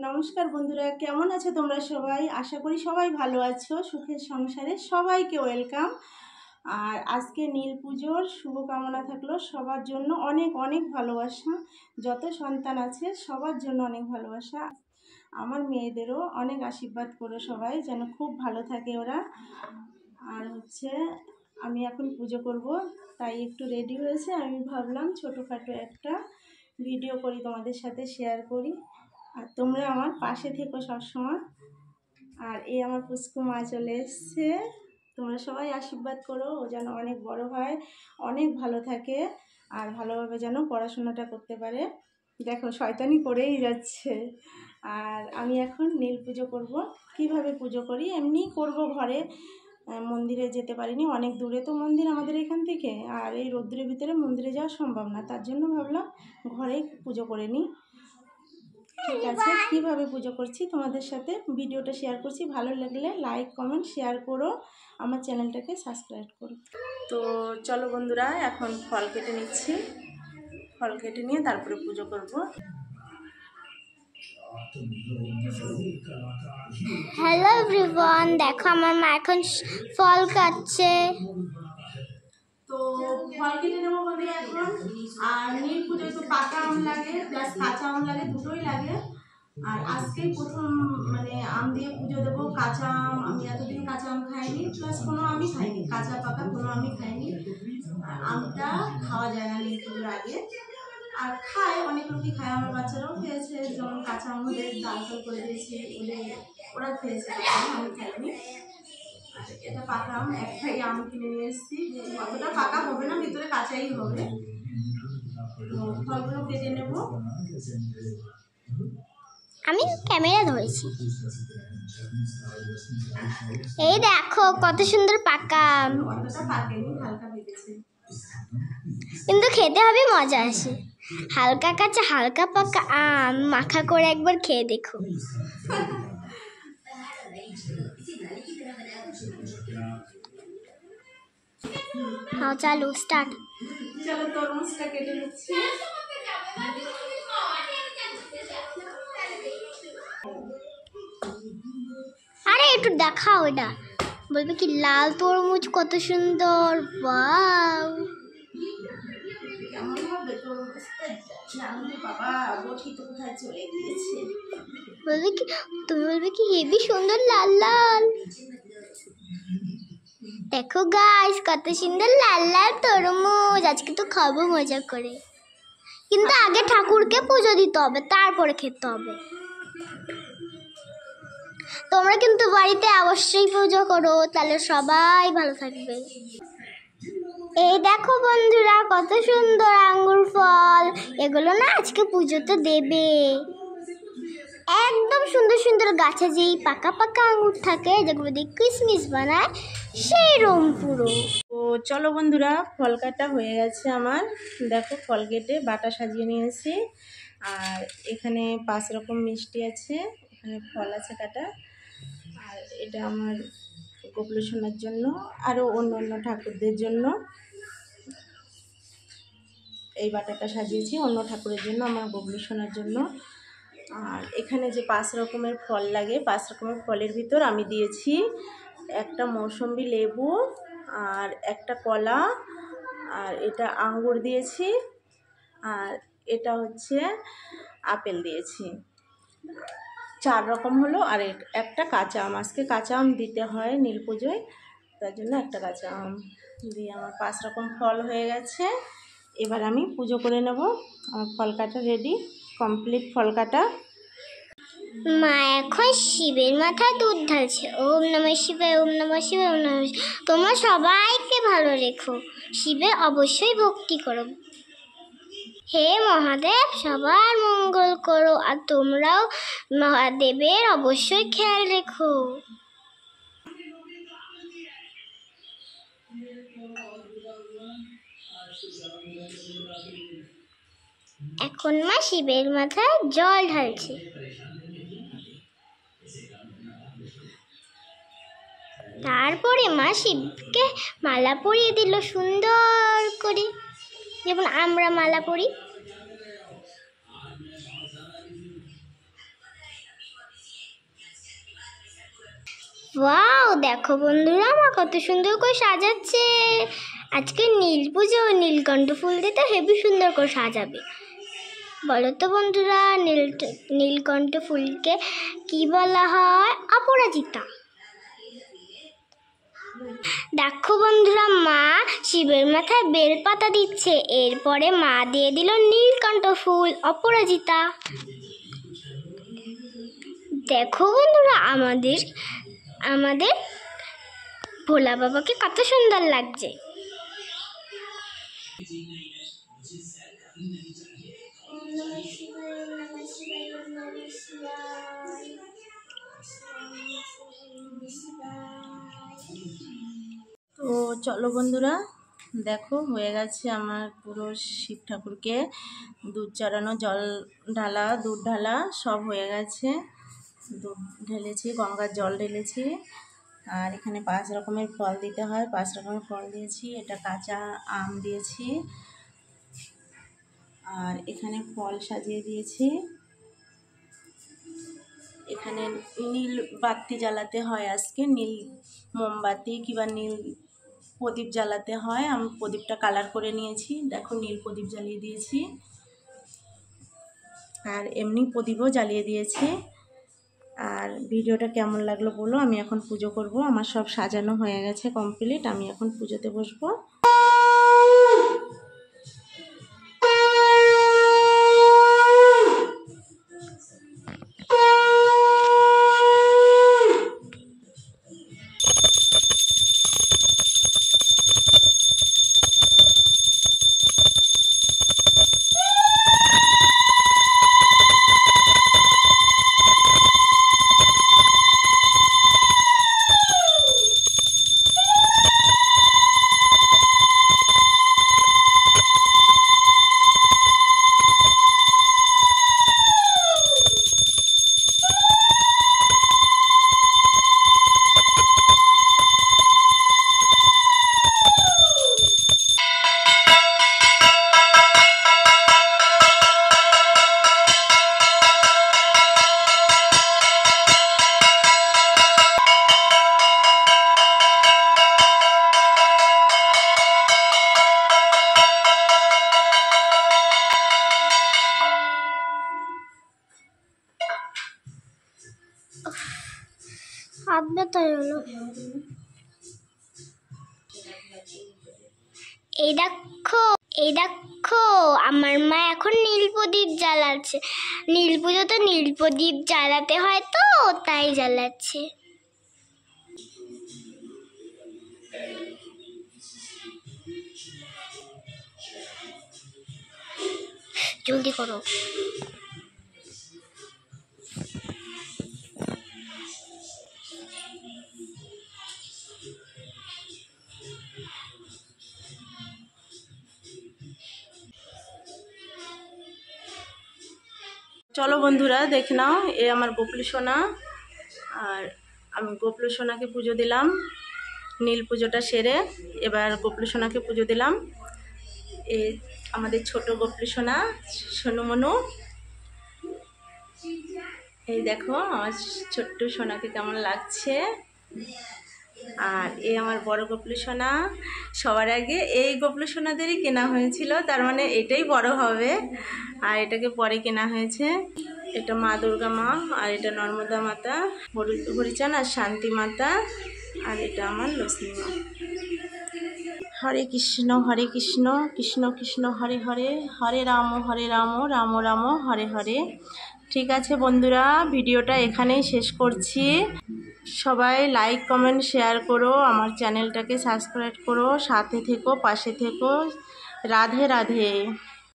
নমস্কার বন্ধুরা, কেমন আছো তোমরা সবাই? আশা করি সবাই ভালো আছো। সুখের সংসারে সবাইকে ওয়েলকাম। আর আজকে নীল পুজোর শুভকামনা থাকলো সবার জন্য। অনেক অনেক ভালোবাসা। যত সন্তান আছে সবার জন্য অনেক ভালোবাসা। আমার মেয়েদেরও অনেক আশীর্বাদ করো সবাই, যেন খুব ভালো থাকে ওরা। আর আমি এখন পুজো করব, তাই একটু রেডি হয়েছে। আমি ভাবলাম ছোটোখাটো একটা ভিডিও করি, তোমাদের সাথে শেয়ার করি। আর তোমরা আমার পাশে থেকো সবসময়। আর এই আমার পুচকু মা চলে এসছে। তোমরা সবাই আশীর্বাদ করো, ও যেন অনেক বড় হয়, অনেক ভালো থাকে, আর ভালোভাবে যেন পড়াশোনাটা করতে পারে। দেখো শয়তানি করেই যাচ্ছে। আর আমি এখন নীল পুজো করব। কিভাবে পুজো করি এমনি করব ঘরে, মন্দিরে যেতে পারিনি, অনেক দূরে তো মন্দির আমাদের এখান থেকে, আর এই রোদ্রের ভিতরে মন্দিরে যাওয়া সম্ভব না, তার জন্য ভাবলাম ঘরেই পুজো করে নিই। ঠিক আছে, কীভাবে পুজো করছি তোমাদের সাথে ভিডিওটা শেয়ার করছি। ভালো লাগলে লাইক কমেন্ট শেয়ার করো, আমার চ্যানেলটাকে সাবস্ক্রাইব করো। তো চলো বন্ধুরা, এখন ফল কেটে নিচ্ছি। ফল কেটে নিয়ে তারপরে পুজো করব। হ্যালো এভরিওয়ান, দেখো আমার মা এখন ফল কাটছে। তো ফল কেটে নেবো বন্ধুরা এখন। আর নীল পুজোয় তো পাকা আম লাগে প্লাস কাঁচা আম লাগে, দুটোই লাগে। আর আজকেই প্রথম আম দিয়ে পুজো দেবো। কাঁচা আম আমি এতদিন কাঁচা আম খাইনি, প্লাস কোনো আমই খাইনি, কাঁচা পাকা কোনো আমই খাইনি। আমটা খাওয়া যায় না নীল পুজোর আগে, আর খায় অনেক লোকই খায়, আমার বাচ্চারাও খেয়েছে। যেমন কাঁচা আম হলে ডাল টাল করে দিয়েছি, ওরা খেয়েছে, আমি খাইনি। এটা পাকা আম, একটাই আম কিনে নিয়ে এসেছি। অতটা পাকা হবে না, ভিতরে কাঁচাই হবে। তো ফলগুলো কেটে নেব। আমি ক্যামেরা ধরেছি। এই দেখো কত সুন্দর পাকা আম। অতটা পাকেনি, হালকা পেকেছে, কিন্তু খেতে হবে মজা আসে। হালকা কাঁচা হালকা পাকা আম মাখা করে একবার খেয়ে দেখো। হ্যাঁ চালু স্টার্ট। চলো তরমুজটা কেটে নিচ্ছি। আরে একটু দেখাও, এটা বলবে কি লাল তরমুজ কত সুন্দর। ওয়াও, কেমন হবে তরমুজটা? জানলে বাবা বটি তো কোথায় চলে গিয়েছে। বলবে কি, তুমি বলবে কি হেবি সুন্দর লাল লাল। দেখো গাইস কত সুন্দর লাল লাল তরমুজ। আজকে তো খাবো মজা করে, কিন্তু আগে ঠাকুরকে পুজো দিতে হবে, তারপরে খেতে হবে। তোমরা কিন্তু বাড়িতে অবশ্যই পুজো করো, তাহলে সবাই ভালো থাকবে। এই দেখো বন্ধুরা কত সুন্দর আঙ্গুর ফল, এগুলো না আজকে পুজোতে দেবে। একদম সুন্দর সুন্দর গাছে যেই পাকা পাকা আঙ্গুর থাকে, যেগুলো দিয়ে কিশমিশ বানায়, সেই রকম পুরো। তো চলো বন্ধুরা, ফল কাটা হয়ে গেছে আমার। দেখো ফল কেটে বাটা সাজিয়ে নিয়েছি। আর এখানে 5 রকম মিষ্টি আছে, এখানে ফল আছে কাটা। আর এটা আমার গোপাল সোনার জন্য, আরও অন্য অন্য ঠাকুরদের জন্য এই বাটাটা সাজিয়েছি, অন্য ঠাকুরের জন্য, আমার গোপাল সোনার জন্য। আর এখানে যে 5 রকমের ফল লাগে, 5 রকমের ফলের ভিতর আমি দিয়েছি একটা মৌসম্বি লেবু, আর একটা কলা, আর এটা আঙ্গুর দিয়েছি, আর এটা আপেল দিয়েছি। 4 রকম হলো। আর একটা কাঁচা আম, আজকে কাঁচা আম দিতে হয় নীল পুজোয়, তার জন্য একটা কাঁচা আম দিয়ে আমার 5 রকম ফল হয়ে গেছে। এবার আমি পুজো করে নেব। আমার ফল কাটা রেডি, কমপ্লিট ফল কাটা। মা এখন শিবের মাথায় দুধ ঢালছে। ওম নমঃ শিবায়, ওম নমঃ শিবায়, ওম নমঃ শিবায়। তোমরা সবাইকে ভালো রেখো, শিবের অবশ্যই ভক্তি করো। হে মহাদেব সবার মঙ্গল করো, আর তোমরাও মহাদেবের অবশ্যই খেয়াল রেখো। এখন মা শিবের মাথায় জল ঢালছে। তারপরে মা শিবকে মালা পরিয়ে দিল সুন্দর করে, যেমন আমরা মালা পরি। ওয়াও, দেখো বন্ধুরা আমার কত সুন্দর করে সাজাচ্ছে। আজকে নীল পুজো, নীলকণ্ঠ ফুল দিয়ে তো হেবি সুন্দর করে সাজাবে। বলো তো বন্ধুরা, নীলকণ্ঠ ফুলকে কি বলা হয়? অপরাজিতা। দেখো বন্ধুরা, মা শিবের মাথায় বেলপাতা দিচ্ছে, এরপরে মা দিয়ে দিল নীলকণ্ঠ ফুল, অপরাজিতা। দেখো বন্ধুরা, আমাদের ভোলা বাবাকে কত সুন্দর লাগছে। তো চলো বন্ধুরা, দেখো হয়ে গেছে আমার পুরো শিব ঠাকুরকে দুধ চড়ানো, জল ঢালা, দুধ ঢালা সব হয়ে গেছে। দুধ ঢেলেছি, গঙ্গার জল ঢেলেছি, আর এখানে 5 রকমের ফল দিতে হয়, 5 রকমের ফল দিয়েছি। এটা কাঁচা আম দিয়েছি, আর এখানে ফল সাজিয়ে দিয়েছি। এখানে নীল বাতি জ্বালাতে হয়, আজকে নীল মোমবাতি কিংবা নীল প্রদীপ জ্বালাতে হয়। আমি প্রদীপটা কালার করে নিয়েছি, দেখো নীল প্রদীপ জ্বালিয়ে দিয়েছি, আর এমনি প্রদীপও জ্বালিয়ে দিয়েছি। আর ভিডিওটা কেমন লাগলো বলো। আমি এখন পুজো করব, আমার সব সাজানো হয়ে গেছে কমপ্লিট। আমি এখন পুজোতে বসবো। হাত ব্যথা হলো। এই দেখো আমার মা এখন নীল প্রদীপ জ্বালাচ্ছে। নীল পুজো তো নীল প্রদীপ জ্বালাতে হয়, তো তাই জ্বালাচ্ছে। জলদি করো। চলো বন্ধুরা, দেখে নাও, এ আমার গোপলি সোনা। আর আমি গোপলি সোনাকে পুজো দিলাম। নীল পুজোটা সেরে এবার গোপলি সোনাকে পুজো দিলাম। এ আমাদের ছোট গোপলি সোনা, সোনু মনু। এই দেখো আমার ছোট্ট সোনাকে কেমন লাগছে। আর এই আমার বড় গোপলি সোনা। সবার আগে এই গোপলি সোনাদেরই কেনা হয়েছিল, তার মানে এটাই বড় হবে, আর এটাকে পরে কেনা হয়েছে। এটা মা দুর্গা মা, আর এটা নর্মদা মাতা, হরিচান আর শান্তি মাতা, আর এটা আমার লক্ষ্মী মা। হরে কৃষ্ণ কৃষ্ণ কৃষ্ণ হরে হরে, হরে রাম রাম রাম হরে হরে। ঠিক আছে বন্ধুরা, ভিডিওটা এখানেই শেষ করছি। সবাই লাইক কমেন্ট শেয়ার করো, আমার চ্যানেলটাকে সাবস্ক্রাইব করো, সাথে থেকো, পাশে থেকো। রাধে রাধে।